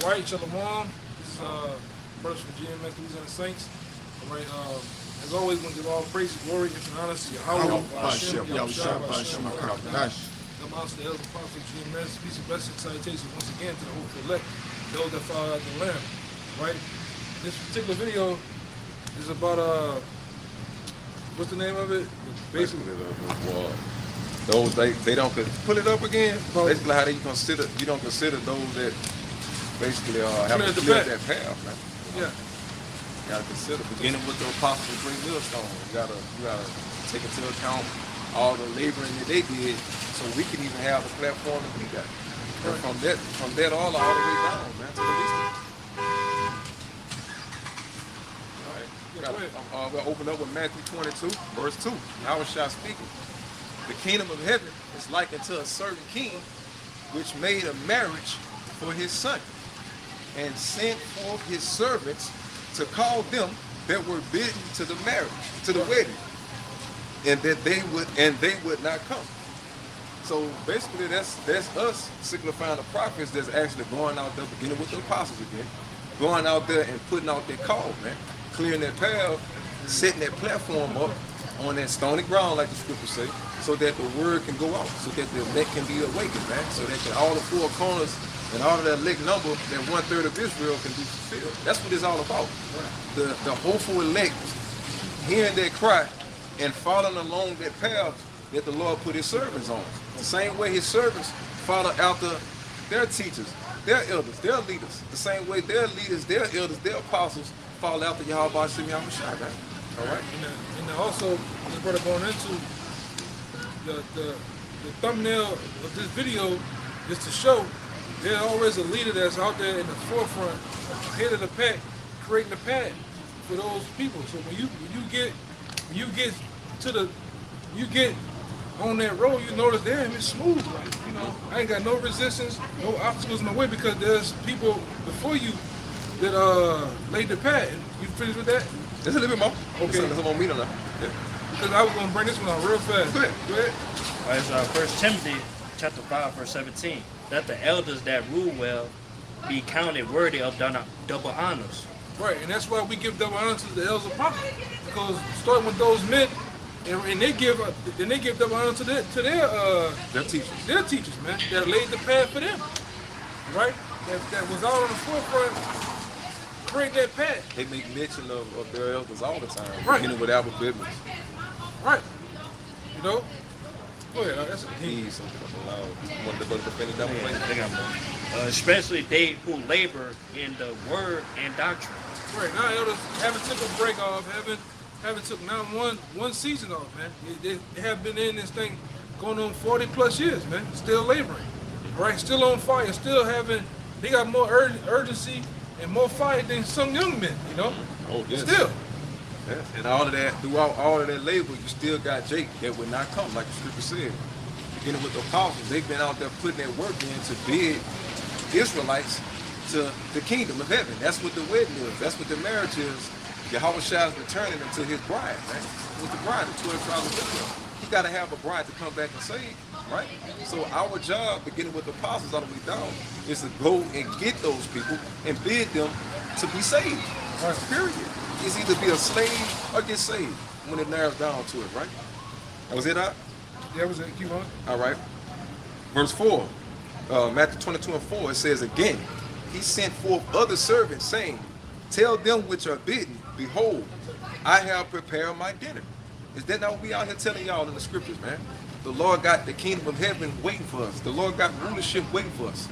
All right, Shalom. This is brothers from GMS Louisiana Saints. All right, as always, we give all praise, glory, and honor to Yahweh, Hashem, Yahushua, Hashem, come out to the elders and prophets of GMS. Peace and blessings, salutations once again to the hopeful elect, those that follow out the Lamb. All right, this particular video is about what's the name of it? Basically, those they don't pull it up again. Basically, how they consider you don't consider those that basically have to clear that path. Man. Yeah. You gotta consider beginning with the apostles of Great Millstone. You gotta take into account all the laboring that they did, so we can even have the platform that we got. And from that all the way down, man, to the least. We'll open up with Matthew 22, verse 2. Yahushua speaking. The kingdom of heaven is likened to a certain king which made a marriage for his son and sent forth his servants to call them that were bidden to the marriage, to the wedding, and that they would not come. So basically that's us signifying the prophets that's actually going out there, beginning with the apostles again, going out there and putting out their call, man, clearing that path, setting that platform up on that stony ground, like the scriptures say, so that the word can go out, so that the elect can be awakened, man, so that all the four corners and all of that elect number, that 1/3 of Israel can be fulfilled. That's what it's all about. The hopeful elect hearing that cry and following along that path that the Lord put his servants on. The same way his servants follow after their teachers, their elders, their leaders. The same way their leaders, their elders, their apostles follow after Yahweh Hashem Yahushua, man. All right? And also, this brother going into the thumbnail of this video is to show there's always a leader that's out there in the forefront, ahead of the pack, creating the path for those people. So when you get on that road, you notice, damn, it's smooth. Like, you know, I ain't got no resistance, no obstacles in the way, because there's people before you that laid the path. You finished with that? There's a little bit more. Okay. There's more meat on that. Yeah. Because I was going to bring this one out real fast. Go ahead. It's 1 Timothy chapter 5, verse 17. Let the elders that rule well be counted worthy of double honors. Right, and that's why we give double honor to the elders of prophet. Because starting with those men, and they give double honor to their teachers, man, that laid the path for them. Right? That was all on the forefront. Create that path. They make mention of their elders all the time, right, beginning with Albert Bivens. Right. You know? Go ahead, that's a he's one of the brothers defending that way. Especially they who labor in the word and doctrine. Right, now elders haven't took a break off, haven't took not one season off, man. They have been in this thing going on 40 plus years, man. Still laboring. Right, still on fire, still they got more urgency and more fire than some young men, you know? Oh, yes. Still. Yes. And all of that, throughout all of that labor, you still got Jake that would not come, like the scripture said. Beginning with the apostles, they've been out there putting their work in to bid Israelites to the kingdom of heaven. That's what the wedding is. That's what the marriage is. Yahushua is returning them to his bride, right? With the bride, the 12 tribes of Israel. He got to have a bride to come back and save, right? So our job, beginning with the apostles all the way down, is to go and get those people and bid them to be saved. Right. Period. It's either be a slave or get saved when it narrows down to it, right? That was it, huh? Yeah, that was it. Keep on. All right. Verse 4, Matthew 22 and 4, it says again, he sent forth other servants, saying, tell them which are bidden, behold, I have prepared my dinner. Is that not what we out here telling y'all in the scriptures, man? The Lord got the kingdom of heaven waiting for us. The Lord got rulership waiting for us,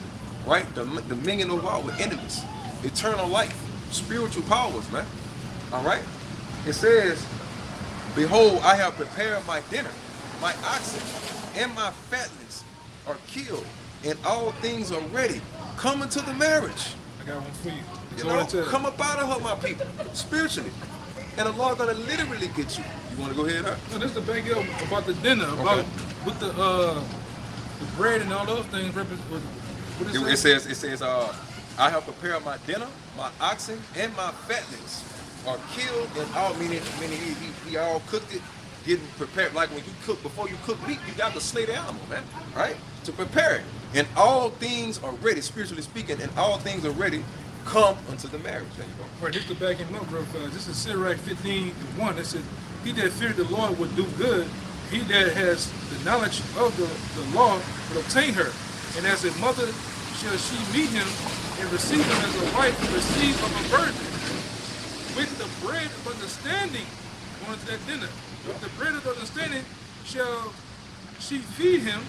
right? The dominion over our enemies, eternal life, spiritual powers, man. All right? It says, behold, I have prepared my dinner. My oxen and my fatlings are killed, and all things are ready. Come into the marriage. I got one for you. You know, come up out of her, my people, spiritually. And the Lord gonna literally get you. You wanna go ahead, huh? No, this is the big deal about the dinner, about with the bread and all those things. What it says, I have prepared my dinner, my oxen, and my fatlings are killed, and all meaning he all cooked it getting prepared. Like when you cook, before you cook meat, you got to slay the animal, man, right? To prepare it. And all things are ready, spiritually speaking, and all things are ready. Come unto the marriage. There you go. Right, just to back him up, bro. This is Sirach 15:1. It says, "He that feared the Lord would do good. He that has the knowledge of the law will obtain her. And as a mother shall she meet him and receive him as a wife received of a virgin. With the bread of understanding," going to that dinner. "With the bread of understanding shall she feed him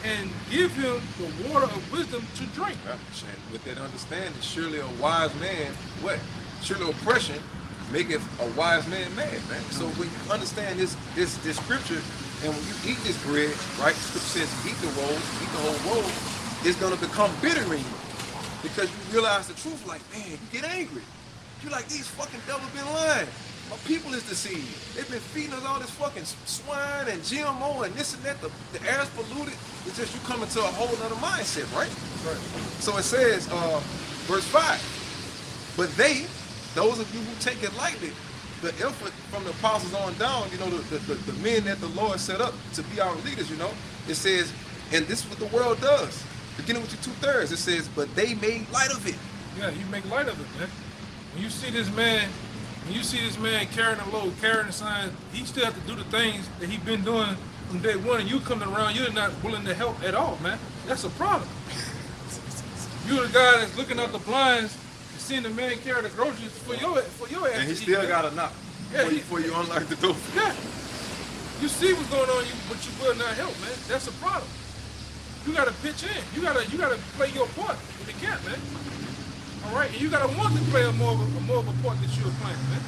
and give him the water of wisdom to drink." And with that understanding, surely a wise man, what? Surely oppression maketh a wise man mad, man. So when you understand this scripture, and when you eat this bread, right? The scripture says, eat the roll, eat the whole roll, it's gonna become bitter in you. Because you realize the truth, like, man, you get angry. You're like, these fucking devils been lying. My people is deceived. They've been feeding us all this fucking swine and GMO and this and that. The air's polluted. It's just you come into a whole other mindset, right? Right. So it says, verse 5, "But they, those of you who take it lightly, the effort from the apostles on down, you know, the men that the Lord set up to be our leaders, you know, it says, and this is what the world does. Beginning with your 2/3, it says, but they made light of it." Yeah, you make light of it, man. When you see this man carrying a load, carrying the sign, he still have to do the things that he been doing from day one, and you coming around, you're not willing to help at all, man. That's a problem. You're the guy that's looking out the blinds and seeing the man carry the groceries for your ass. And he to eat, still man. got a knock before you unlock the door. Yeah. You see what's going on, but you will not help, man. That's a problem. You gotta pitch in. You gotta play your part in the camp, man. All right, and you gotta want to play more of a part that you're playing, man.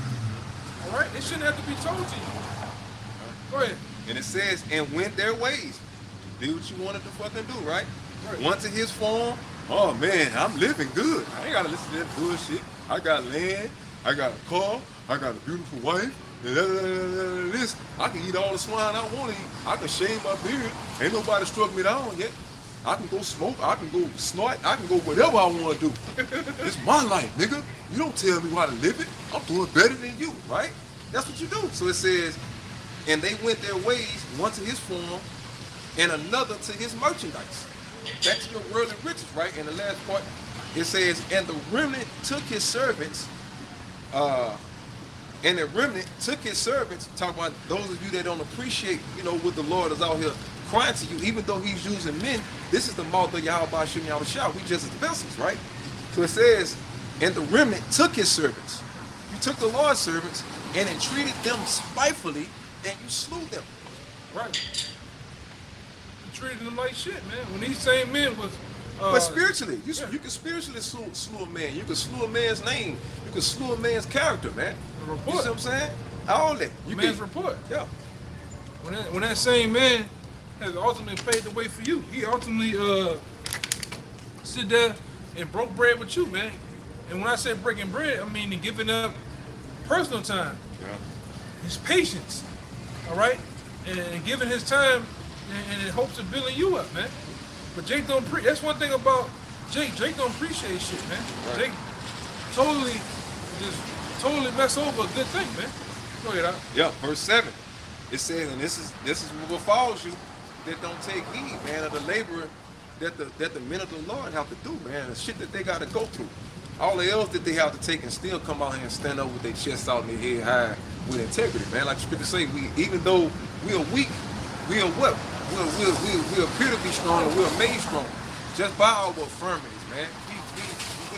All right, it shouldn't have to be told to you. Go ahead. And it says, and went their ways. Do what you wanted to fucking do, right? Once in his form, oh man, I'm living good. I ain't gotta listen to that bullshit. I got land, I got a car, I got a beautiful wife, this. I can eat all the swine I want to eat. I can shave my beard. Ain't nobody struck me down yet. I can go smoke, I can go snort, I can go whatever I want to do. It's my life, nigga. You don't tell me how to live it. I'm doing better than you, right? That's what you do. So it says, and they went their ways, one to his form, and another to his merchandise. Back to your worldly riches, right? In the last part, it says, and the remnant took his servants, talk about those of you that don't appreciate, you know, what the Lord is out here crying to you, even though he's using men. This is the mouth of Yahweh Shem Yahushua. We just as vessels, right? So it says, and the remnant took his servants. You took the Lord's servants and entreated them spitefully, and you slew them. Right. You treated them like shit, man. When these same men was... But spiritually, you can spiritually slew a man. You can slew a man's name. You can slew a man's character, man. The report. You see what I'm saying? All that. You man's can, report. Yeah. When that same man has ultimately paved the way for you, he ultimately sit there and broke bread with you, man. And when I say breaking bread, I mean giving up personal time. Yeah. His patience, all right? And giving his time and in hopes of building you up, man. But Jake don't that's one thing about Jake. Jake don't appreciate shit, man. Right. Jake totally mess over a good thing, man. Go ahead, Al. Yeah, verse 7. It says, and this is what befalls you that don't take heed, man, of the labor that the men of the Lord have to do, man. The shit that they gotta go through. All the else that they have to take and still come out here and stand up with their chest out and their head high with integrity, man. Like the scripture say, even though we are weak, we are what? We appear to be strong, and we are made strong just by our infirmities, man.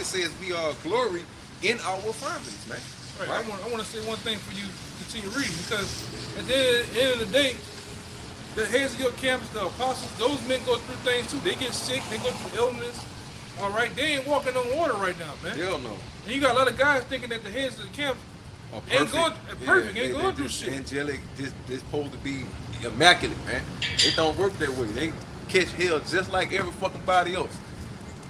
It says we are glory in our infirmities, man. Right. I want to say one thing for you to continue reading, because at the end of the day, the heads of your camps, the apostles, those men go through things too. They get sick, they go through illness. All right, they ain't walking on water right now, man. Hell no. And you got a lot of guys thinking that the heads of the camp ain't going through shit. Angelic, this supposed to be immaculate, man. It don't work that way. They catch hell just like every fucking body else.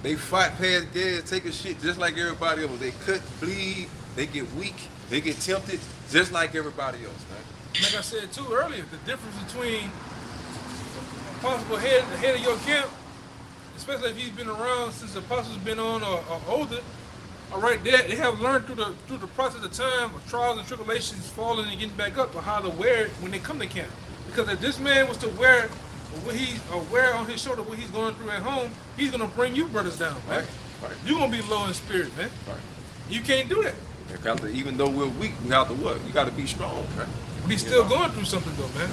They fight past dead, take a shit just like everybody else. They cut, bleed, they get weak, they get tempted just like everybody else, man. Like I said too earlier, the difference between a possible the head of your camp, especially if he's been around since the apostles been on or older, All right, they have learned through the process of time, of trials and tribulations, falling and getting back up, but how to wear it when they come to camp. Because if this man was to wear wear on his shoulder what he's going through at home, he's gonna bring you brothers down, man. Right. You're gonna be low in spirit, man. Right. You can't do that. Even though we're weak, we have to what? You got to be strong, right? But he's still going through something though, man.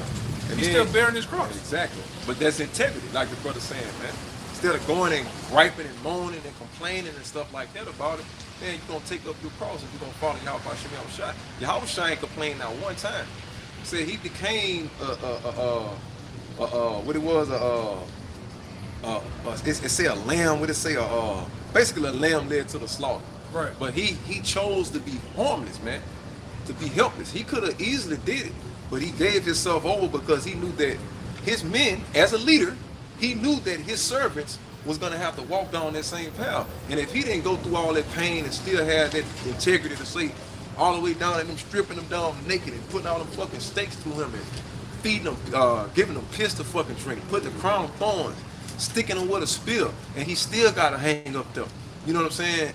And He's then- still bearing his cross. Exactly. But that's integrity, like the brother saying, man. Instead of going and griping and moaning and complaining and stuff like that about it, man, you're going to take up your cross and you're going to follow Yahweh Shem Yahushua. Yahushua ain't complained not one time. He said he became, what it was, it say a lamb, what it say, basically a lamb led to the slaughter. Right. But he chose to be harmless, man, to be helpless. He could have easily did it, but he gave himself over because he knew that his men, as a leader, he knew that his servants was going to have to walk down that same path. And if he didn't go through all that pain and still have that integrity to say all the way down and them stripping them down naked and putting all them fucking steaks to him and feeding them, giving them piss to fucking drink, putting the crown of thorns, sticking them with a spear, and he still got to hang up there. You know what I'm saying?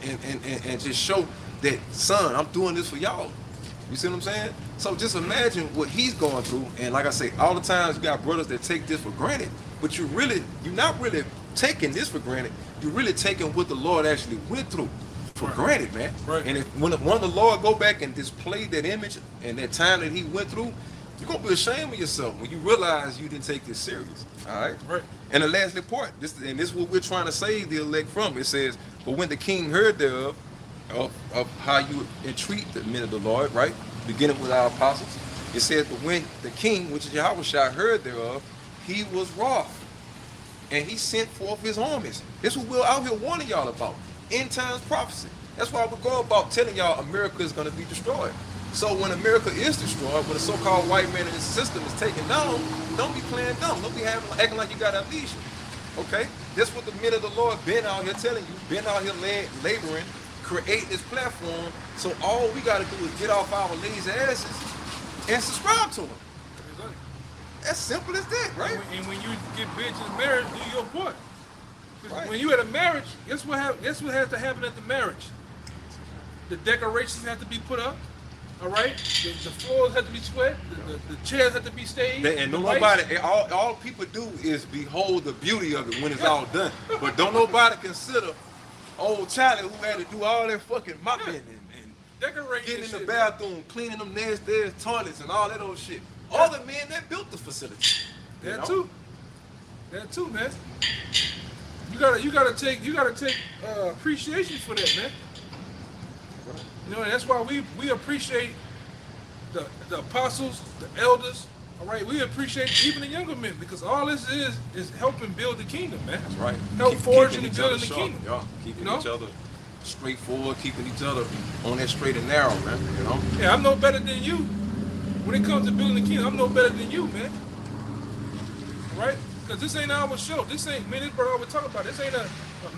And just show that, son, I'm doing this for y'all. You see what I'm saying? So just imagine what he's going through. And like I say, all the times you got brothers that take this for granted, but you're not really taking this for granted. You're really taking what the Lord actually went through for granted, man. Right. And when the Lord go back and display that image and that time that he went through, you're gonna be ashamed of yourself when you realize you didn't take this serious. All right. Right. And the last part, this is what we're trying to save the elect from. It says, but when the king heard thereof, of how you entreat the men of the Lord, right? Beginning with our apostles. It says, but when the king, which is Yahushua, heard thereof, he was wroth. And he sent forth his armies. This is what we're out here warning y'all about. End times prophecy. That's why we go about telling y'all America is going to be destroyed. So when America is destroyed, when the so-called white man in this system is taken down, don't be playing dumb. Don't be acting like you got amnesia. Okay? That's what the men of the Lord been out here telling you, been out here laboring, creating this platform. So all we got to do is get off our lazy asses and subscribe to them. Exactly. As simple as that, right? And when you get bitches in marriage, do your part. 'Cause Right. when you at a marriage, guess what has to happen at the marriage? The decorations have to be put up. All right, the floors have to be swept. The chairs have to be staged. And the don't lights. nobody, all people do is behold the beauty of it when it's all done. But don't nobody consider old Charlie who had to do all that fucking mopping and Decorating getting in the shit. bathroom, cleaning them nasty toilets and all that old shit. All the men that built the facility. That too. That too, man. You gotta take appreciation for that, man. You know, and that's why we appreciate the apostles, the elders. All right, we appreciate even the younger men because all this is helping build the kingdom, man. That's right. Help forging Keeping and each other building the sharp, kingdom. y'all. Keeping You know? each other straightforward, keeping each other on that straight and narrow, man. You know? Yeah, I'm no better than you. When it comes to building the kingdom, I'm no better than you, man. Right? Because this ain't our show. This ain't, man, this brother always talk about. This ain't a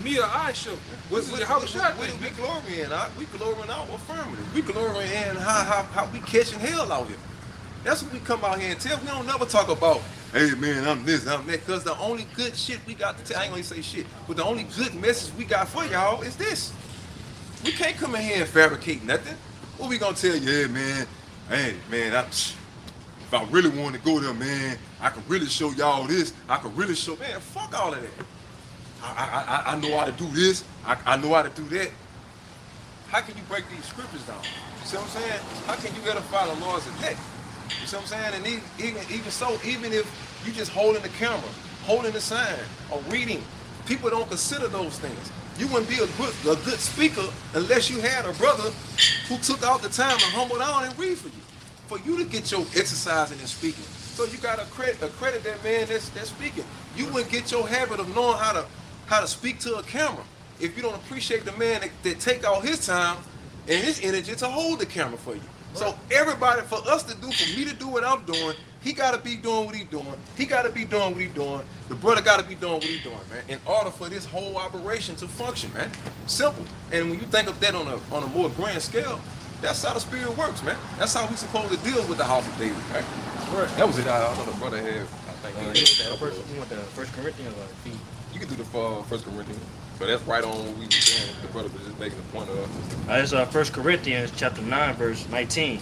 me or I show. This is how What do we glory in? We glory in our affirmative. We glory in how we catching hell out here. That's what we come out here and tell. We don't never talk about, hey man, I'm this, I'm that. Because the only good shit we got to tell, I ain't gonna say shit, but the only good message we got for y'all is this. We can't come in here and fabricate nothing. What we gonna tell you? Hey man, if I really want to go there, man, I can really show y'all this. I can really show, man, fuck all of that. I know how to do this. I know how to do that. How can you break these scriptures down? You see what I'm saying? How can you edify the Lord's elect? You see what I'm saying? And even so, even if you just holding the camera, holding the sign, or reading, people don't consider those things. You wouldn't be a good speaker unless you had a brother who took out the time to humble down and read for you. For you to get your exercising and speaking. So you got to credit that man that's speaking. You wouldn't get your habit of knowing how to speak to a camera if you don't appreciate the man that take all his time and his energy to hold the camera for you. So everybody, for us to do, for me to do what I'm doing, he got to be doing what he's doing. He got to be doing what he's doing. The brother got to be doing what he's doing, man, in order for this whole operation to function, man. Simple. And when you think of that on a more grand scale, that's how the spirit works, man. That's how we supposed to deal with the house of David, right? Right. That was it. I know the brother had, I think, You want the First Corinthians or Ephesians? you can do the First Corinthians. So that's right on what we were saying. The brother was just making a point of. That's 1 Corinthians chapter 9, verse 19.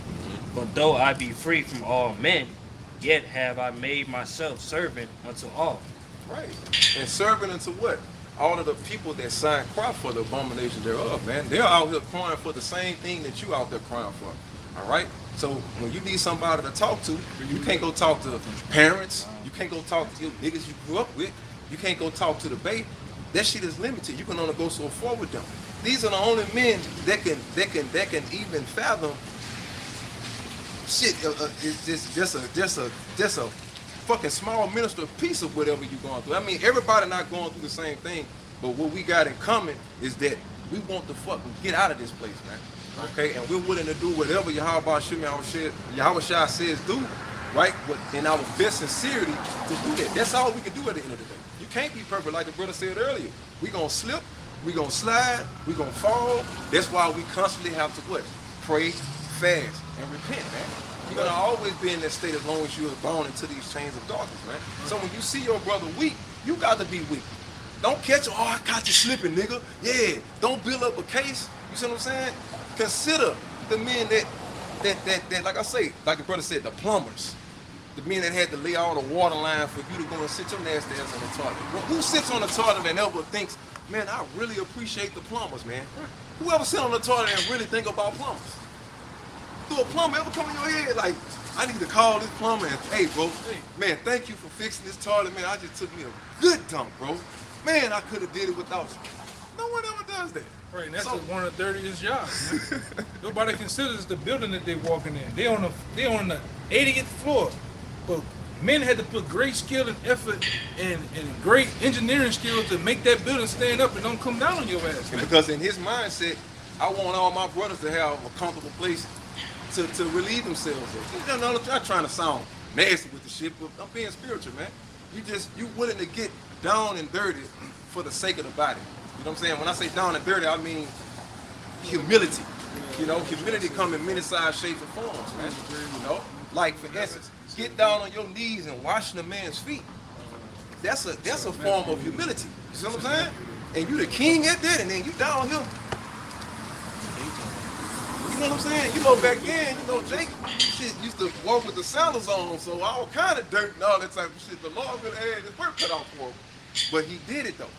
But though I be free from all men, yet have I made myself servant unto all. Right. And serving unto what? All of the people that signed crop for the abomination thereof, man. They're out here crying for the same thing that you out there crying for. All right? So when you need somebody to talk to, you can't go talk to parents. You can't go talk to your niggas you grew up with. You can't go talk to the babe. That shit is limited. You can only go so far with them. These are the only men that can even fathom shit. It's just a fucking small minister piece of whatever you're going through. I mean, everybody not going through the same thing, but what we got in common is that we want to fucking get out of this place, man. Okay, and we're willing to do whatever Yahweh Shai says do, right? But in our best sincerity to do that. That's all we can do at the end of the day. You can't be perfect, like the brother said earlier. We gonna slip, we gonna slide, we gonna fall. That's why we constantly have to what? Pray, fast, and repent, man. You're gonna always be in that state as long as you are bound into these chains of darkness, man. So when you see your brother weak, you got to be weak. Don't catch him, oh, I got you slipping, nigga. Yeah, don't build up a case. You see what I'm saying? Consider the men that like I say, like the brother said, the plumbers. The men that had to lay all the water line for you to go and sit your nasty ass on the toilet. Well, who sits on the toilet and ever thinks, man, I really appreciate the plumbers, man? Whoever sit on the toilet and really think about plumbers? Do a plumber ever come in your head like, I need to call this plumber and, hey, bro, man, thank you for fixing this toilet, man. I just took me a good dump, bro. Man, I could have did it without you. No one ever does that. Right, and that's one of the dirtiest jobs. Nobody considers the building that they're walking in. They on the 80th floor, but men had to put great skill and effort and great engineering skills to make that building stand up and don't come down on your ass. Man. Because in his mindset, I want all my brothers to have a comfortable place to relieve themselves of. I'm not trying to sound nasty with the shit, but I'm being spiritual, man. You willing to get down and dirty for the sake of the body. You know what I'm saying? When I say down and dirty, I mean humility. You know, humility come in many sizes, shapes, and forms, man. You know, like for instance, get down on your knees and washing a man's feet. That's a form of humility. You see what I'm saying? And you the king at that, and then you down here. You know what I'm saying? You know, back then, you know, Jake shit used to walk with the sandals on, so all kind of dirt and all that type of shit. The Lord would have had his work cut out for him. But he did it though.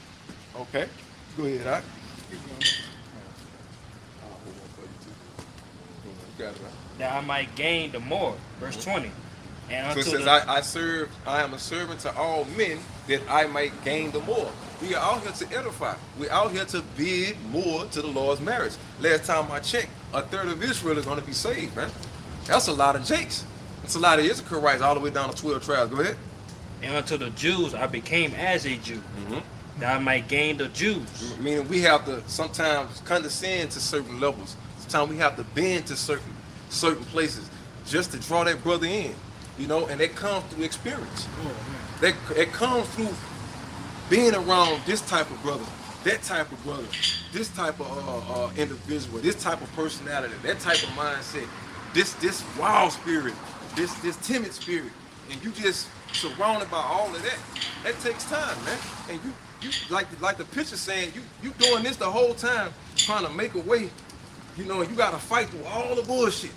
Okay? Go ahead, Doc. That I might gain the more. Verse 20. And So it says, I am a servant to all men that I might gain the more. We are out here to edify. We're out here to bid more to the Lord's marriage. Last time I checked, a third of Israel is going to be saved, man. That's a lot of Jakes. That's a lot of Issacharites all the way down to 12 tribes. Go ahead. And unto the Jews I became as a Jew, that I might gain the Jews. Meaning we have to sometimes condescend to certain levels. Sometimes we have to bend to certain places just to draw that brother in. You know, and that comes through experience. It comes through being around this type of brother, that type of brother, this type of individual, this type of personality, that type of mindset, this wild spirit, this timid spirit, and you just surrounded by all of that. That takes time, man. And you like the picture saying, you doing this the whole time, trying to make a way. You know, you got to fight through all the bullshit.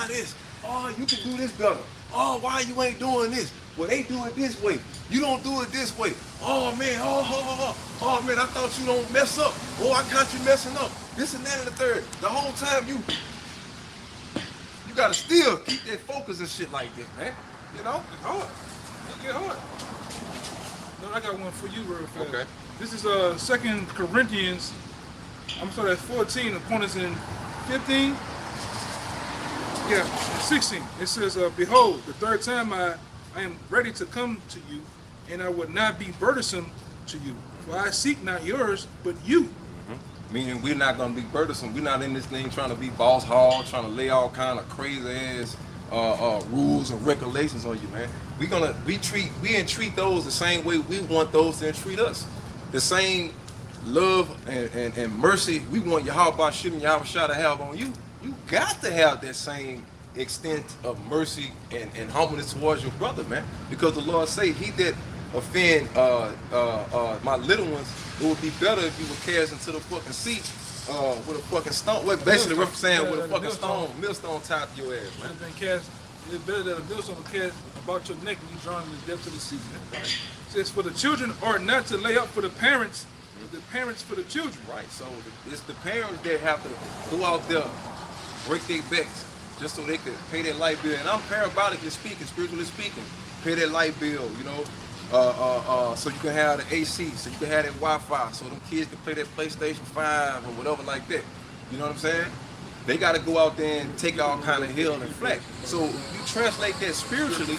This. Oh, you can do this better. Oh, why you ain't doing this? Well, they do it this way. You don't do it this way. Oh, man. Oh, man, I thought you don't mess up. Oh, I caught you messing up. This and that and the third. The whole time you got to still keep that focus and shit like that, man. You know? It's hard. It get hard. No, I got one for you real fast. Okay. This is 2 Corinthians, I'm sorry, that's 14. The point is in 15. Yeah, 16. It says, behold, the third time I am ready to come to you, and I would not be burdensome to you. For I seek not yours, but you. Meaning we're not gonna be burdensome. We're not in this thing trying to be boss hog, trying to lay all kind of crazy ass rules and regulations on you, man. We entreat those the same way we want those to entreat us. The same love and mercy we want Yahweh Shem and Yahweh Shah to have on you. You got to have that same extent of mercy and humbleness towards your brother, man. Because the Lord say, he that offend my little ones, it would be better if you were cast into the fucking sea with a fucking stone. What basically what I'm saying, with a fucking millstone tied to your ass, man. It's better that a millstone was cast about your neck and you drawn in the depths of the sea. Right. It says, for the children are not to lay up for the parents, but the parents for the children. Right, so it's the parents that have to go out there, break their backs, just so they could pay their light bill. And I'm parabolically speaking, spiritually speaking, pay their light bill, you know, so you can have the AC, so you can have that Wi-Fi, so them kids can play that PlayStation 5 or whatever like that. You know what I'm saying? They got to go out there and take all kind of hell and flack. So you translate that spiritually,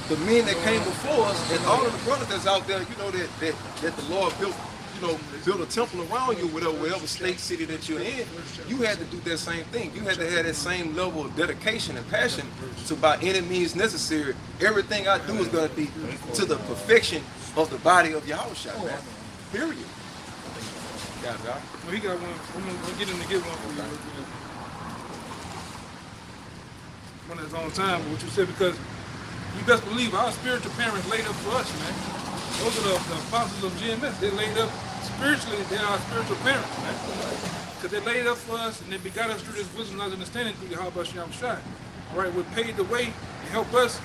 the men that came before us and all of the brothers that's out there, you know, that the Lord built, you know, build a temple around you, whatever state city that you're in, you had to do that same thing. You had to have that same level of dedication and passion to, by any means necessary, everything I do is going to be to the perfection of the body of Yahushua, man. Period. Well, he got one. I'm gonna get him to get one for you. One at his own time, what you said, because you best believe our spiritual parents laid up for us, man. Those are the apostles of GMS. They laid up spiritually. They are our spiritual parents, man. Because they laid up for us and they begot us through this wisdom and understanding through Yahweh Shem Shai. All right, we paid the way to help us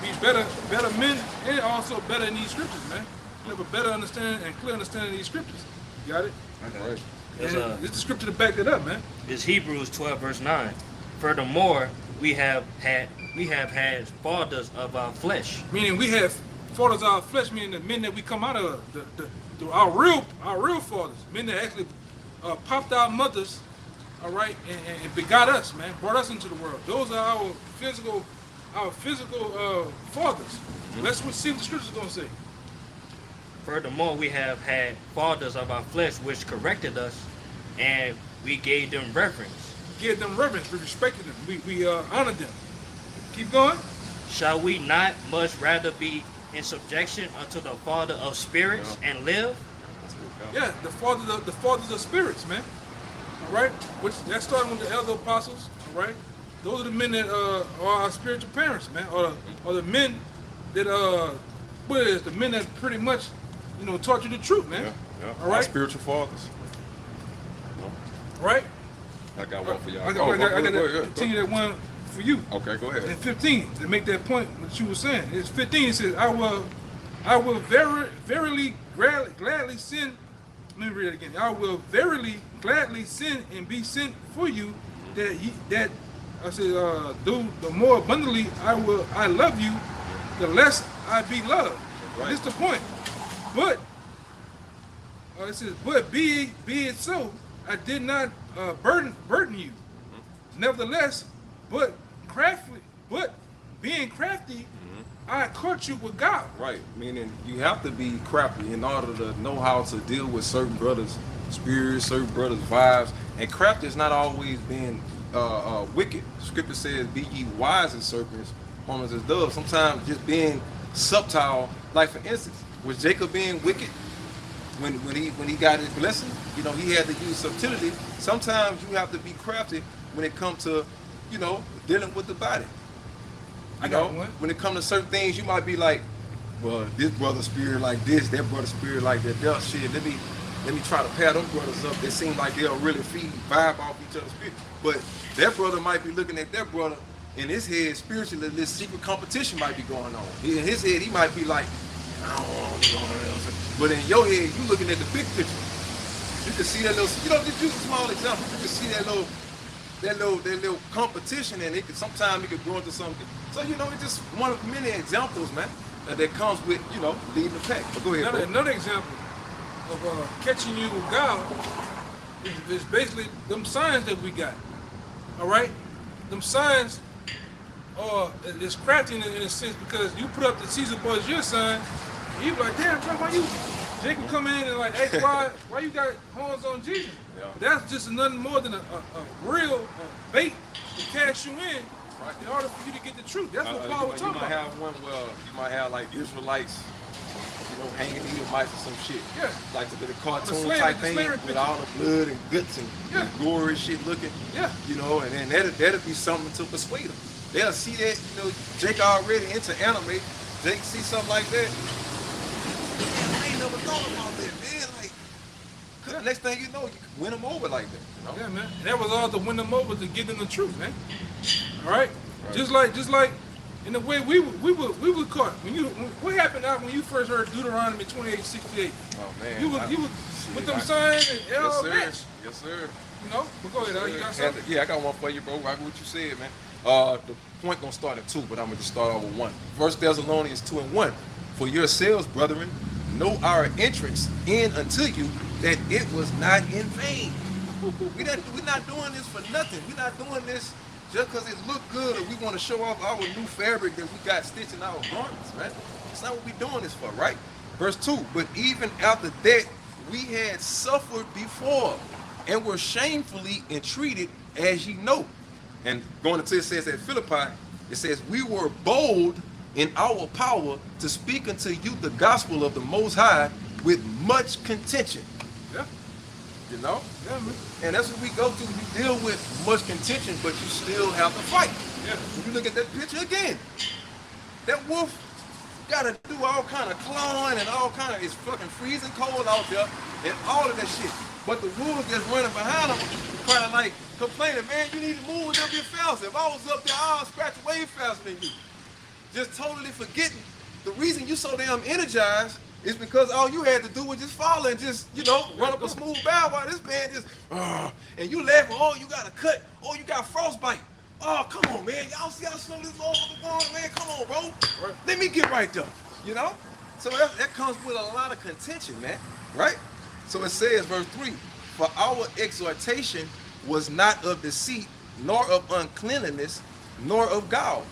be better men and also better in these scriptures, man. You have a better understanding and clear understanding of these scriptures. You got it? Right. And it's the scripture to back that up, man. It's Hebrews 12 verse 9. Furthermore, we have had fathers of our flesh. Meaning we have fathers of our flesh, meaning the men that we come out of, our real fathers, men that actually popped our mothers, all right, and begot us, man, brought us into the world. Those are our physical fathers. Let's see what the scripture's gonna say. Furthermore, we have had fathers of our flesh which corrected us, and we gave them reverence. Give them reverence, we respected them, we honored them. Keep going. Shall we not much rather be in subjection unto the Father of spirits and live? Yeah, the fathers of spirits, man. All right, which that's starting with the elder apostles. All right, those are the men that are our spiritual parents, man. Or the men that what is the men that pretty much, you know, taught you the truth, man. Yeah. All right, our spiritual fathers. Right. I got one for y'all. I got to continue that one for you. Okay, go ahead. And 15, to make that point, what you were saying. It's 15, it says, I will verily gladly send, let me read it again. I will verily gladly send and be sent for you, that I said, do the more abundantly I love you, the less I be loved. Right. This is the point. But, it says, but be it so, I did not burden you. Nevertheless, but being crafty, I caught you with God. Right, meaning you have to be crafty in order to know how to deal with certain brothers' spirits, certain brothers' vibes. And crafty is not always being wicked. Scripture says, "Be ye wise as serpents, harmless as doves." Sometimes just being subtle, like for instance, was Jacob being wicked? When he got his blessing, you know, he had to use subtlety. Sometimes you have to be crafty when it comes to, you know, dealing with the body. You know, when it comes to certain things, you might be like, well, this brother spirit like this, that brother spirit like that. That shit. Let me try to pair them brothers up. They seem like they'll really vibe off each other's spirit. But that brother might be looking at that brother in his head spiritually. This secret competition might be going on. In his head, he might be like, I don't want to go. But in your head, you looking at the big picture. You can see that little, you know, just use a small example. You can see that little competition, and sometimes it could grow into something. So, you know, it's just one of many examples, man, that comes with, you know, leading the pack. But go ahead. Another example of catching you with God is basically them signs that we got. All right? Them signs is crafty in a sense, because you put up the Caesar Borgia sign, and you be like, damn, bro, why you? Jacob come in and like, hey, why you got horns on Jesus? Yeah. That's just nothing more than a real bait to cash you in order for you to get the truth. That's what Paul was talking about. You might have one where you might have like Israelites, you know, hanging Edomites or some shit. Yeah. Like the cartoon type thing with all the blood and guts and gory shit looking. Yeah. You know, and then that'll be something to persuade them. They'll see that, you know, Jake already into anime, Jake see something like that, man, I ain't never thought about that, man. Like, 'cause the next thing you know, you can win them over like that. You know? Yeah, man. And that was all to win them over, to give them the truth, man. All right. Right. Just like in the way we were caught. What happened out when you first heard Deuteronomy 28:68? Oh man. You was with them signs and Yes, all sir. that. Yes, sir. You know. But go ahead, Al, you got something? Yeah, I got one for you, bro. Right with what you said, man. The point gonna start at 2, but I'm gonna just start off with 1. 1 Thessalonians 2:1. For yourselves, brethren, know our entrance in unto you, that it was not in vain. We're not doing this for nothing. We're not doing this just because it look good or we want to show off our new fabric that we got stitched in our garments, man. That's not what we're doing this for, right? Verse 2, but even after that, we had suffered before and were shamefully entreated, as ye know. And going into it says at Philippi, it says, we were bold in our power to speak unto you the gospel of the Most High with much contention. Yeah. You know? Yeah, man. And that's what we go through. You deal with much contention, but you still have to fight. Yeah. When you look at that picture again, that wolf got to do all kind of clawing and all kind of, it's fucking freezing cold out there and all of that shit. But the wolf that's running behind him, kind of like complaining, man, you need to move a little bit faster. If I was up there, I'll scratch way faster than you. Just totally forgetting the reason you so damn energized is because all you had to do was just follow and just, you know, run up a smooth bow while this man just, and you laughing, oh, you got a cut, oh, you got frostbite. Oh, come on, man. Y'all see how slow this motherfucker going, man? Come on, bro. Right. Let me get right there, you know? So that comes with a lot of contention, man, right? So it says, verse 3, for our exhortation was not of deceit, nor of uncleanness, nor of guile.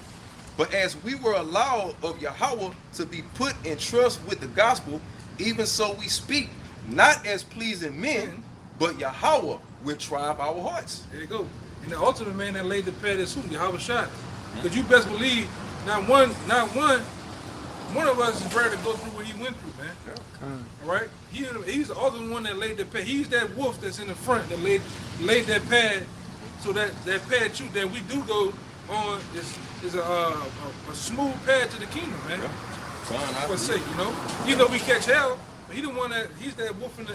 But as we were allowed of Yahweh to be put in trust with the gospel, even so we speak, not as pleasing men, but Yahweh will triumph our hearts. There you go. And the ultimate man that laid the pad is who? Yahweh Shai. Because you best believe not one of us is ready to go through what he went through, man. Yeah. All right? He's the other one that laid the pad. He's that wolf that's in the front that laid that pad, so that pad shoot that we do go on is a smooth path to the kingdom, man. Yeah. For sake, you know. Even though we catch hell, but he's that wolf in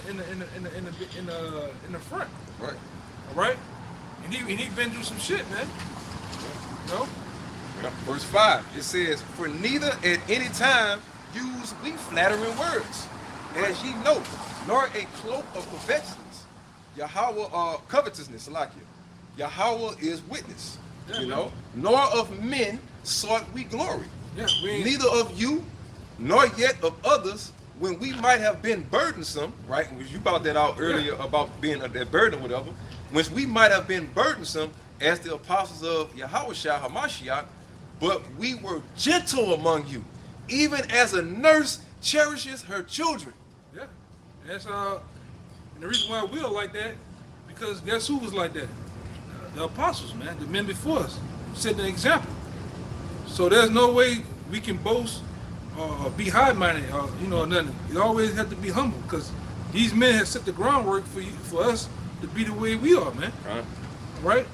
the front. Right. All right. And he been through some shit, man. You know. Yeah. Verse 5. It says, "For neither at any time use we flattering words, as ye know, nor a cloak of covetousness. Yahweh covetousness, like you. Yahweh is witness." Yeah, you know, nor of men sought we glory. Yeah, neither of you, nor yet of others, when we might have been burdensome, right? You brought that out earlier about being that burden, whatever. When we might have been burdensome as the apostles of Yahushua HaMashiach, but we were gentle among you, even as a nurse cherishes her children. Yeah, that's and the reason why we are like that, because guess who was like that? The apostles, man, the men before us, setting an example. So there's no way we can boast or be high-minded, or nothing. You always have to be humble, because these men have set the groundwork for us to be the way we are, man. Right?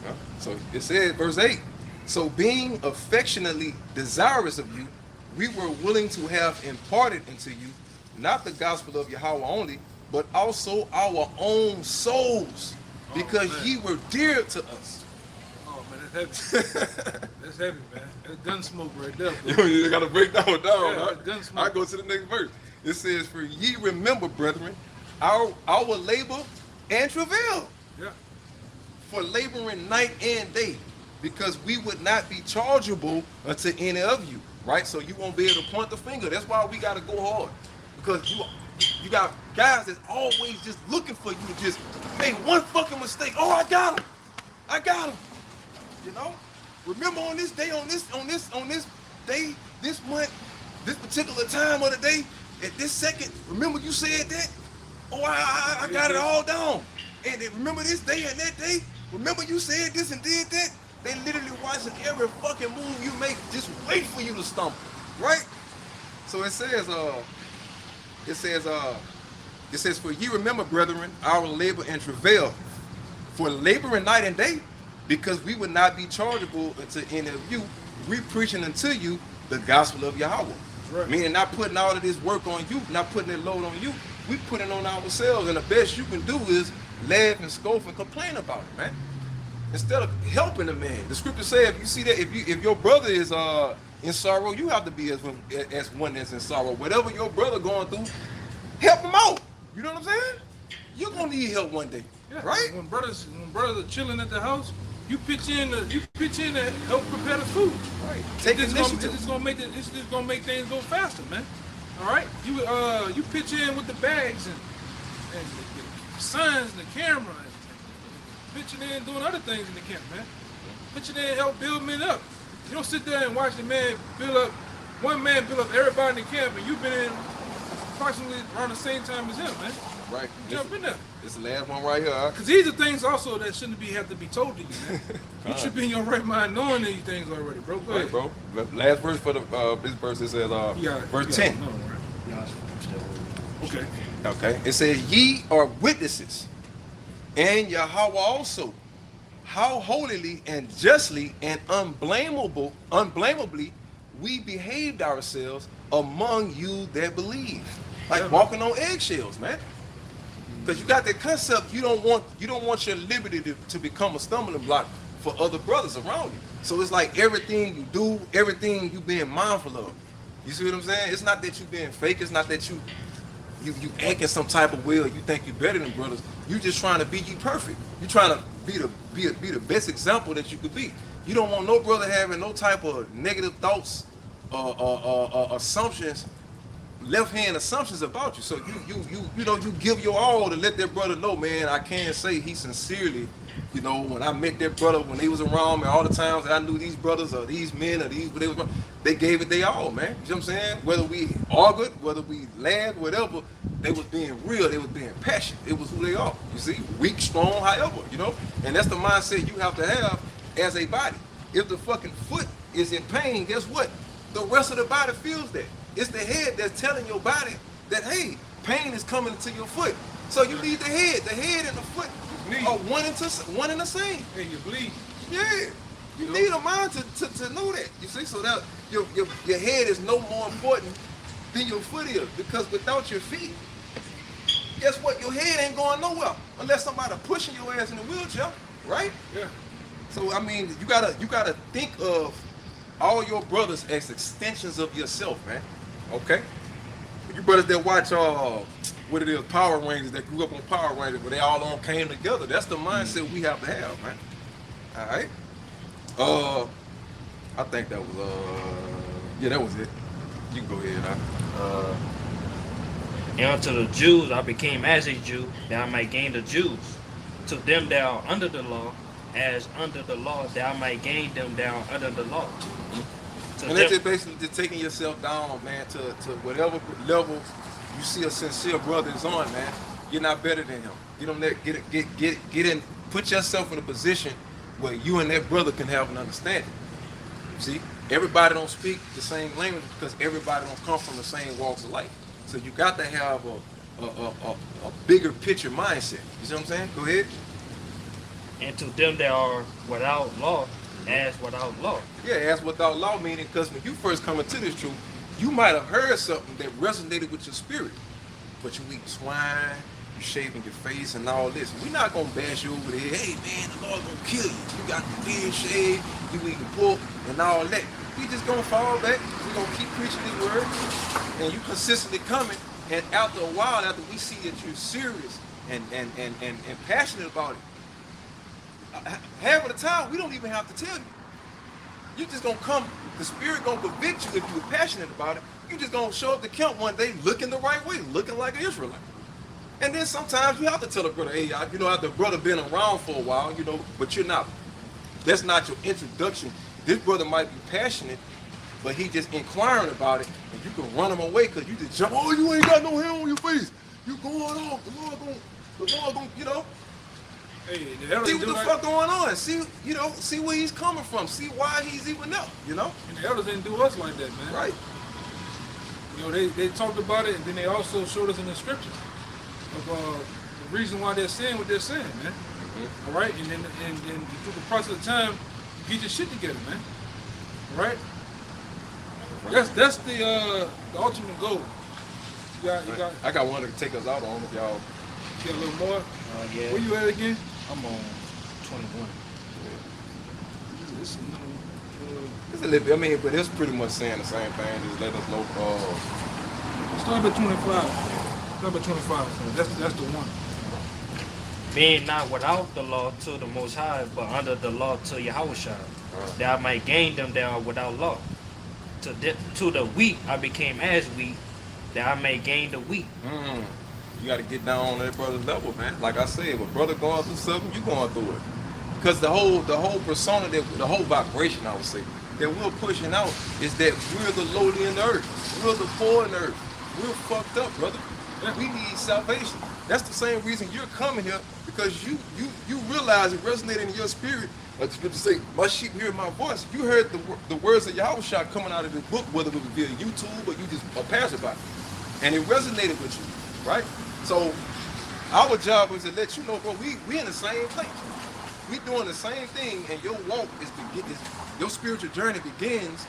Yeah. So it says, verse 8. So being affectionately desirous of you, we were willing to have imparted into you not the gospel of Yahweh only, but also our own souls. Because ye were dear to us. Oh man, that's heavy. That's heavy, man. That's gun smoke right there, bro. You gotta break that one down. Yeah, gun smoke. I go to the next verse. It says, "For ye remember, brethren, our labor and travail, yeah, for laboring night and day, because we would not be chargeable unto any of you." Right? So you won't be able to point the finger. That's why we gotta go hard, because you got guys that's always just looking for you to just make one fucking mistake. Oh, I got him. You know? Remember on this day, on this day, this month, this particular time of the day, at this second, remember you said that? Oh, I got it all down. And then remember this day and that day? Remember you said this and did that? They literally watching every fucking move you make, just wait for you to stumble. Right? So it says, for ye remember, brethren, our labor and travail, for laboring night and day, because we would not be chargeable unto any of you, we preaching unto you the gospel of Yahweh. Right. Meaning not putting all of this work on you, not putting that load on you. We put it on ourselves, and the best you can do is laugh and scoff and complain about it, man. Instead of helping the man. The scripture says, if you see that, if your brother is in sorrow, you have to be as one that's in sorrow. Whatever your brother going through, help him out. You know what I'm saying? You're gonna need help one day, Yeah. right? When brothers are chilling at the house, you pitch in to help prepare the food. Right. Take It's initiative. just gonna make things go faster, man. All right, you pitch in with the bags and the signs and the camera, and pitching in doing other things in the camp, man. Pitching in help build men up. You don't sit there and watch the man one man build up everybody in the camp, and you've been in approximately around the same time as him, man. Right. Jump in there. This is the last one right here. Huh? Because these are things also that shouldn't have to be told to you, man. You should be in your right mind knowing these things already, bro. Go ahead. Right, bro. Last verse for this verse, it says, verse 10. No, right. Yeah, I'm still Okay. Okay. It says, ye are witnesses, and Yahweh also, how holily and justly and unblameably we behaved ourselves among you that believe. Like Yeah, walking on eggshells, man. Because you got that concept, you don't want your liberty to become a stumbling block for other brothers around you. So it's like everything you do, everything you being mindful of. You see what I'm saying? It's not that you being fake, it's not that you acting some type of way or you think you're better than brothers. You just trying to be you perfect. You trying to be the best example that you could be. You don't want no brother having no type of negative thoughts or assumptions, left-hand assumptions about you. So you give your all to let that brother know, man. I can't say he sincerely, when I met that brother, when they was around me, all the times that I knew these brothers or these men or they gave it they all, man. You know what I'm saying? Whether we argued, whether we laughed, whatever, they was being real, they was being passionate. It was who they are. You see, weak, strong, however, and that's the mindset you have to have as a body. If the fucking foot is in pain, guess what? The rest of the body feels that. It's the head that's telling your body that, hey, pain is coming to your foot. So you need the head. The head and the foot are one and the same. Hey, you bleed. Yeah. You need a mind to know that. You see, so that your head is no more important than your foot is. Because without your feet, guess what? Your head ain't going nowhere unless somebody pushing your ass in the wheelchair, right? Yeah. So I mean, you gotta think of all your brothers as extensions of yourself, man. Okay? You brothers that watch Power Rangers, that grew up on Power Rangers, where they all came together. That's the mindset we have to have, man. All right. I think that was that was it. You can go ahead. And unto the Jews I became as a Jew, that I might gain the Jews. To them that are under the law, as under the law, that I might gain them down under the law. And that's just basically just taking yourself down, man, to whatever level you see a sincere brother is on, man. You're not better than him. Get him there, get in, put yourself in a position where you and that brother can have an understanding. See, everybody don't speak the same language because everybody don't come from the same walks of life. So you got to have a bigger picture mindset. You see what I'm saying? Go ahead. And to them that are without law, as without law. Yeah, as without law, meaning because when you first come into this truth, you might have heard something that resonated with your spirit. But you eat swine, you shaving your face and all this. We're not going to bash you over the head. Hey, man, the Lord going to kill you. You got the beard shaved, you eating pork and all that. We just going to fall back. We're going to keep preaching this word. And you consistently coming. And after a while, after we see that you're serious and passionate about it, half of the time, we don't even have to tell you. You just gonna come, the spirit gonna convict you if you're passionate about it. You just gonna show up to camp one day looking the right way, looking like an Israelite. And then sometimes you have to tell a brother, hey, after the brother been around for a while, but you're not, that's not your introduction. This brother might be passionate, but he just inquiring about it, and you can run him away because you just jump, oh, you ain't got no hair on your face. You going off, the Lord gonna, Hey, see what the fuck going on. See where he's coming from. See why he's even up, And the elders didn't do us like that, man. Right. They talked about it, and then they also showed us in the scriptures of the reason why they're saying what they're saying, man. Mm-hmm. All right? And then through the process of time, you get your shit together, man. All right? That's the ultimate goal. You got I got one to take us out on if y'all. get a little more. Yeah. Where you at again? I'm on 21. This is It's a little bit, I mean, but it's pretty much saying the same thing. Just let us know. start at 25. Start at 25. That's the one. Being not without the law to the Most High, but under the law to Yahushua, that I might gain them down without law. To the weak I became as weak, that I may gain the weak. You got to get down on that brother's level, man. Like I said, if a brother going through something, you going through it. Because the whole persona, the whole vibration, I would say, that we're pushing out is that we're the lowly in the earth. We're the poor in the earth. We're fucked up, brother. We need salvation. That's the same reason you're coming here, because you realize it resonated in your spirit. Like the scripture say, my sheep hear my voice. You heard the words of Yahushua coming out of the book, whether it was via YouTube or you just a passerby. And it resonated with you, right? So our job is to let you know, bro, we in the same place. We doing the same thing, and your walk is to get this. Your spiritual journey begins,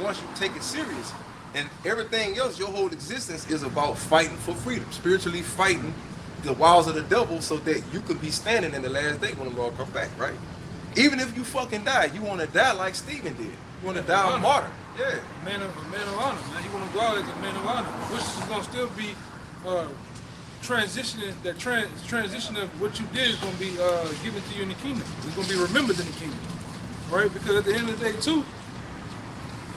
once you take it serious. And everything else, your whole existence is about fighting for freedom, spiritually fighting the walls of the devil so that you could be standing in the last day when the Lord comes back, right? Even if you fucking die, you want to die like Stephen did. You want to die a martyr. Yeah. A man of honor, man. You want to go out as a man of honor, which is going to still be transitioning. That transition of what you did is going to be given to you in the kingdom. It's going to be remembered in the kingdom, right? Because at the end of the day, too,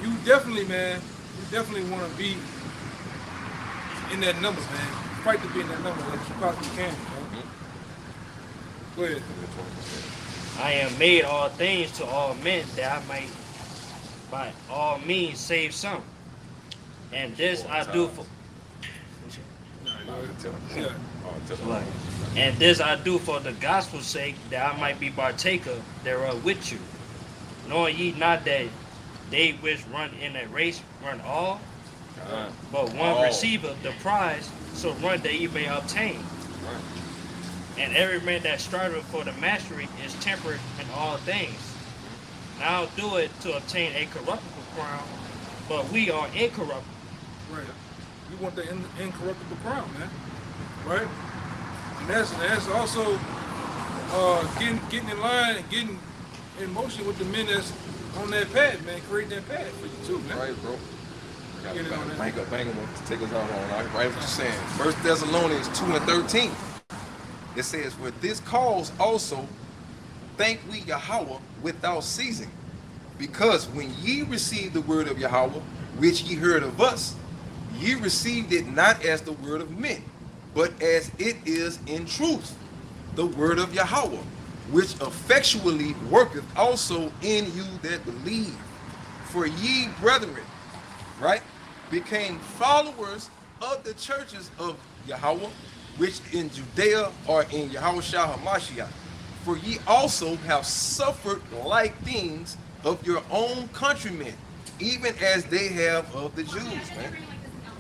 you definitely want to be in that number, man. Fight to be in that number like you possibly can. Go ahead. I am made all things to all men, that I might by all means save some. And this I do for Yeah. and this I do for the gospel's sake, that I might be partaker thereof with you. Knowing ye not that they which run in a race run all, but one receiveth the prize, so run that ye may obtain. And every man that striveth for the mastery is temperate in all things. Now do it to obtain a corruptible crown, but we are incorruptible. Right. You want the incorruptible crown, man. Right? And that's also getting in line and getting in motion with the men that's on that path, man. Creating that path for you too, man. Right, bro. Get it on that. Bang up to take us out on. Right, what you're saying. 1 Thessalonians 2:13. It says, for this cause also thank we Yahweh without ceasing, because when ye received the word of Yahweh, which ye heard of us, ye received it not as the word of men, but as it is in truth, the word of Yahweh, which effectually worketh also in you that believe. For ye, brethren, right, became followers of the churches of Yahweh, which in Judea are in Yahushua HaMashiach. For ye also have suffered like things of your own countrymen, even as they have of the Jews, man.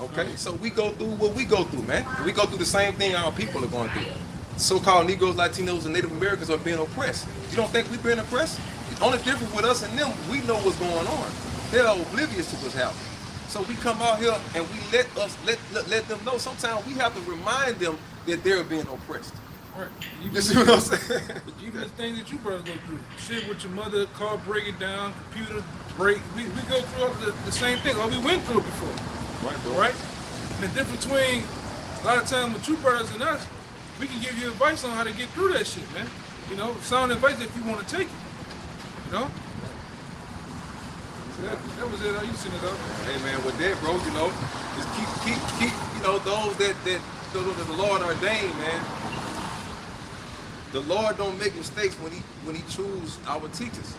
Okay, so we go through what we go through, man. We go through the same thing our people are going through. So-called Negroes, Latinos, and Native Americans are being oppressed. You don't think we've been oppressed? The only difference with us and them, we know what's going on. They're oblivious to what's happening. So we come out here and we let them know. Sometimes we have to remind them that they're being oppressed. Right. You see what I'm saying? Even the things that you brothers go through. Shit with your mother, car breaking down, computer break. We go through the same thing. Or we went through it before. Right, bro. Right? And the difference between a lot of times with you brothers and us, we can give you advice on how to get through that shit, man. Sound advice if you want to take it. So that was it. How you seen it up? Hey man, with that, bro, just keep, those that the Lord ordained, man. The Lord don't make mistakes when he choose our teachers.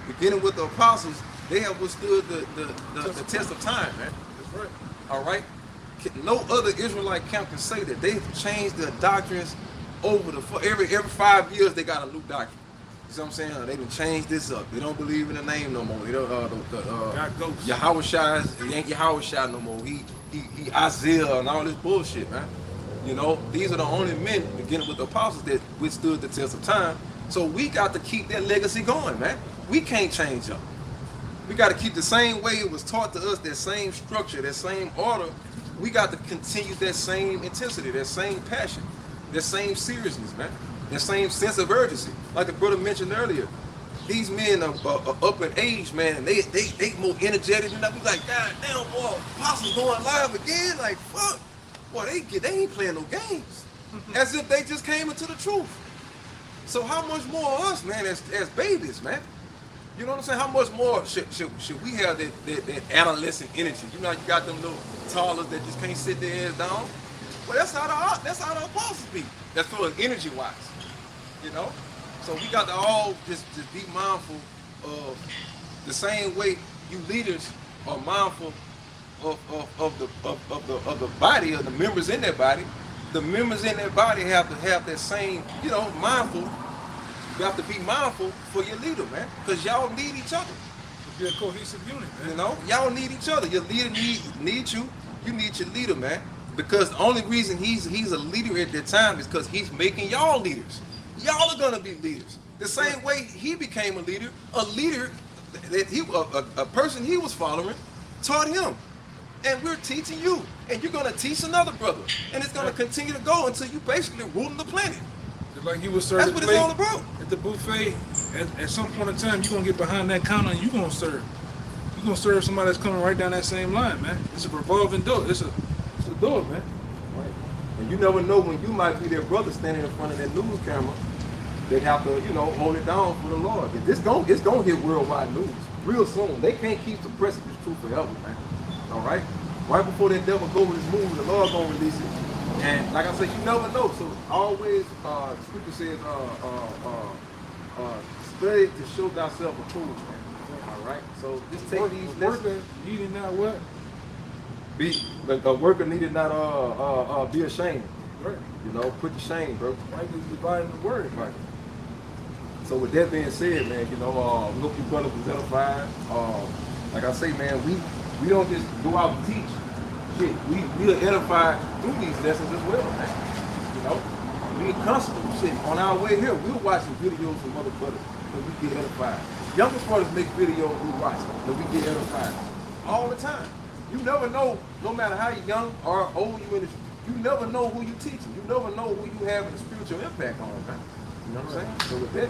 Beginning with the apostles, they have withstood the test of time, man. That's right. All right. No other Israelite camp can say that. They've changed their doctrines over every 5 years. They got a new doctrine. You see what I'm saying? They done changed this up. They don't believe in the name no more. They don't. Yahushua, it ain't Yahushua no more. He Isaiah and all this bullshit, man. These are the only men, beginning with the apostles, that withstood the test of time. So we got to keep that legacy going, man. We can't change up. We got to keep the same way it was taught to us, that same structure, that same order. We got to continue that same intensity, that same passion, that same seriousness, man. That same sense of urgency. Like the brother mentioned earlier, these men are up in age, man, and they more energetic than that. We like, God damn, boy, Apostles going live again? Like, fuck. Boy, they ain't playing no games. As if they just came into the truth. So how much more us, man, as babies, man? You know what I'm saying? How much more should we have that adolescent energy? You know, you got them little toddlers that just can't sit their heads down. Well, that's how the apostles be. That's for energy wise, you know. So we got to all just be mindful of the same way you leaders are mindful of the body, of the members in their body. The members in their body have to have that same, you know, mindful. You have to be mindful for your leader, man, because y'all need each other. To be a cohesive unit, man. You know, y'all need each other. Your leader needs you. You need your leader, man. Because the only reason he's a leader at that time is because he's making y'all leaders. Y'all are gonna be leaders. The same way he became a leader that a person he was following taught him. And we're teaching you. And you're gonna teach another brother. And it's gonna continue to go until you basically ruling the planet. Just like he was serving. That's what it's all about. At the buffet, at some point in time, you're gonna get behind that counter and you're gonna serve. You're gonna serve somebody that's coming right down that same line, man. It's a revolving door. It's a door, man. Right. And you never know when you might be their brother standing in front of that news camera. They have to, you know, hold it down for the Lord. It's gonna hit worldwide news real soon. They can't keep suppressing this truth forever, man. All right. Right before that devil go with his move, the Lord gonna release it. And like I said, you never know. So always, Scripture says, study to show thyself approved, man. All right. So just take these lessons. Needing not what? A worker needed not be ashamed. Right. You know, put to shame, bro. Rightly dividing the word. Right. So with that being said, man, you know, we hope you brothers was edified. Like I say, man, we don't just go out and teach. Shit, we are edified through these lessons as well, man. You know, we constantly shit on our way here. We're watching videos from other brothers, and we get edified. Youngest brothers make videos we watch, and we get edified all the time. You never know, no matter how young or old you in this, you never know who you teaching. You never know who you having a spiritual impact on, man. You know what I'm saying? So with that,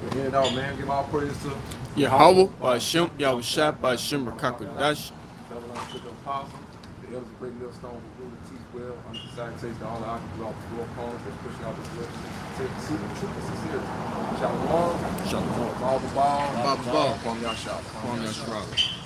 we'll end it out, man. Give all praise to Yahweh, Ba'Shem, Yahushua, Ba'Shem, Rakakadash. Double on to the apostle. The elders break millstone who rule and teach well. Undecided takes the all the occupied off the floor opponents that's pushing out this way. Take the seat of truth and sincerity. Shalom. Shalom. Ball the ball. Ball the ball. Kwame Yashua. Kwame Yashua.